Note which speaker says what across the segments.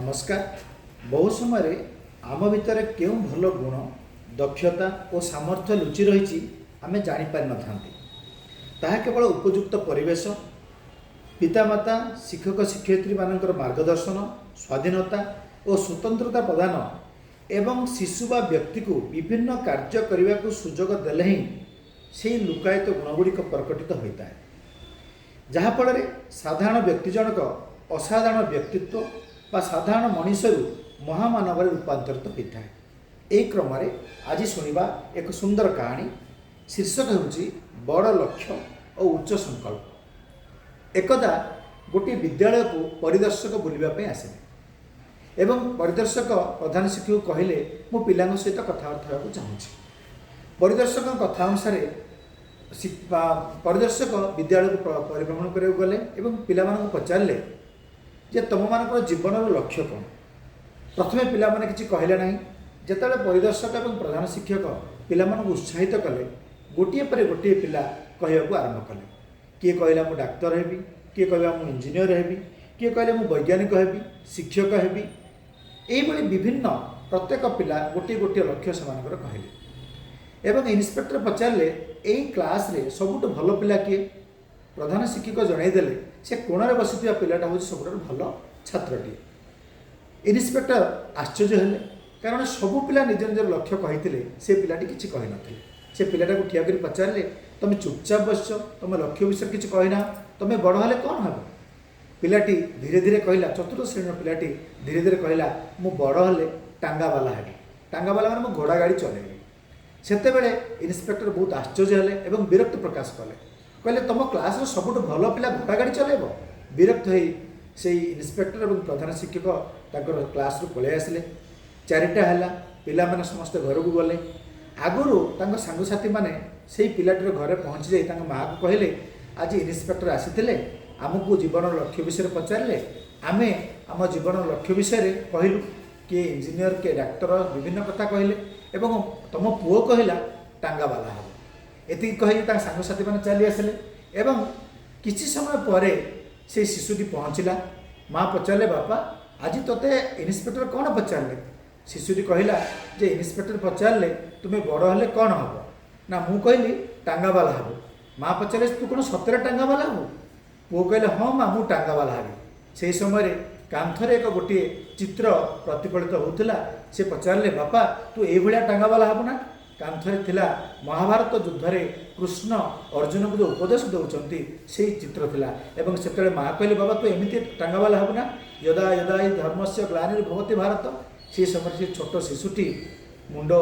Speaker 1: नमस्कार। बहु समय आम भितर क्यों भल गुण दक्षता और सामर्थ्य लुचि रही आम जापर न था केवल उपयुक्त परिवेश पितामाता शिक्षक शिक्षयित्री मानकर मार्गदर्शन स्वाधीनता और स्वतंत्रता प्रदान एवं शिशु बा व्यक्ति को विभिन्न कार्य करने को सुजोग देले ही से लुकायित गुणगुड़िक प्रकटित होता है, जहाँफल साधारण व्यक्ति जनक असाधारण व्यक्तित्व बा साधारण मनीषरू महामानव रूपांतरित होता है। यही क्रम आज शुणा एक सुंदर कहानी। शीर्षक होची बड़ लक्ष्य और उच्च संकल्प। एकदा गोटे विद्यालय को परिदर्शक बुलवाई आसिले एवं परिदर्शक प्रधान शिक्षक को कहले मो पिला सहित कथबार्ता होगा चाहूँगी। परिदर्शक कथा अनुसार परिदर्शक विद्यालय को परिभ्रमण करने गले एवं पिला पचारे जे तुम मान जीवन लक्ष्य कौन। प्रथमे पिला माने किछि कहले नहीं। जेतेबेले परिदर्शक एवं प्रधान शिक्षक पिला उत्साहित कले गोटे पर गोटे पिला कहवाक आरंभ कले। किए कहला मु डाक्तर हेबी, किए कहला मु इंजीनियर हेबी, किए कहले मु वैज्ञानिक हेबी, शिक्षक हेबी। एइभली विभिन्न प्रत्येक पिला गोटे गोटे लक्ष्य सेमानकर कहले एवं इन्स्पेक्टर पचारे एई क्लास रे सबुठ भल पिला किए। प्रधान शिक्षक जनईदेले से कोणरे बसी पिलाटा हूँ सब भल छात्रटी। इन्स्पेक्टर आश्चर्य हेले कारण सबू पिला निज निजर लक्ष्य कही से पिलाटी किसी कही नथिले। से पिलाटा को ठिया कर पचारे तुम चुपचाप बस, तुम लक्ष्य विषय किसी कहना, तुम बड़ हेले कौन हे। पिलाटी धीरे धीरे कहला, चतुर्थ श्रेणी पिलाटी धीरे धीरे कहला मु बड़ हेले टांगावाला हेबी। टांगावाला माने घोड़ा गाड़ी चलेबी। सेतेबेले इन्स्पेक्टर बहुत आश्चर्य हेले एवं विरक्त प्रकाश कले। कहले तुम क्लास सबुठ भल पिला घोड़ा गाड़ी चलेब। विरक्त हो से इन्स्पेक्टर और प्रधान शिक्षक ताकर क्लास रू पलि आसिले। चारिटा है पिला माने समस्त घर को गले। आगुरु तांको सांगसाथी माने से पिलाटीर घरे पहुँची जाई तांको माँ को कहले आज इन्स्पेक्टर आसीथिले आमको जीवन लक्ष्य विषय पचारे। आमे आम जीवन लक्ष्य विषय कहलु किए इंजीनियर किए डाक्तर विभिन्न कथा कहले एवं तुम पुओ कहला टांगावाला हे। एति कही सांगसाथी मैंने चली आसिले एवं किसी समय पर से शिशुटी पहुँचला। माँ पचारे बापा आज तोते इन्स्पेक्टर कौन पचारे। शिशुटी कहला जे इन्स्पेक्टर पचारे तुम्हें बड़ हेले कौन हम ना। मु कहली टांगावाला हे। माँ पचारे तू कौन सतरे टांगावाला हो। पुओ कहले हाँ माँ मु टांगावाला हे। से समय कांथरे एक गोटे चित्र प्रतिफलित होता। से पचारे बापा तू ये टांगावाला हे ना। कांथरे थिला महाभारत युद्धरे कृष्ण अर्जुन को जो उपदेश दौरान से चित्र थिला एवं से माँ कहले बाबा तू एमती टांगावाला हेबू ना। यदा यदा ही धर्म से ग्लानिर्भवति भारत। से समय से छोट शिशुटी मुंड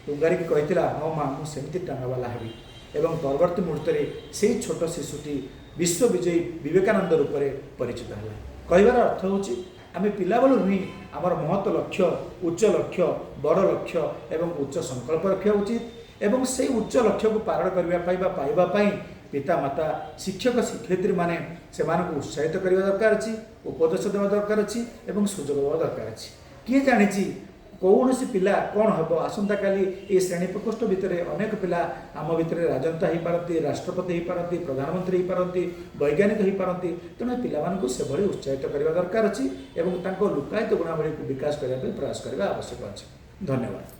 Speaker 1: टुंगारिक कही हाँ माँ मुझे टांगावाला हेबी एवं परवर्ती मुहूर्त से छोट शिशुटी विश्व विजयी विवेकानंद रूप में परिचित है। कहबार अर्थ होची आम पिला बेलू ही आमर महत्व लक्ष्य उच्च लक्ष्य बड़ लक्ष्य एवं उच्च संकल्प रखा उचित एवं से उच्च लक्ष्य को पारण करने पिता माता शिक्षक शिक्षयित्री माने से उत्साहित करने दरकार अच्छी, उपदेश देवा दरकार अच्छी एवं सुजोग देवा दरकार अच्छी। किए जानी कौन सी पिला कौन हम आसंता काली ये श्रेणी प्रकोष्ठ भितर अनेक पिला आम भितर राजनेता हो पारती, राष्ट्रपति हो पारती, प्रधानमंत्री हो पारती, वैज्ञानिक हो पारती। तेणु पिलामानकु से भली उत्साहित करने दरकार अच्छी एवं लुकायित गुणावली को विकास करने प्रयास करने आवश्यक अच्छे। धन्यवाद।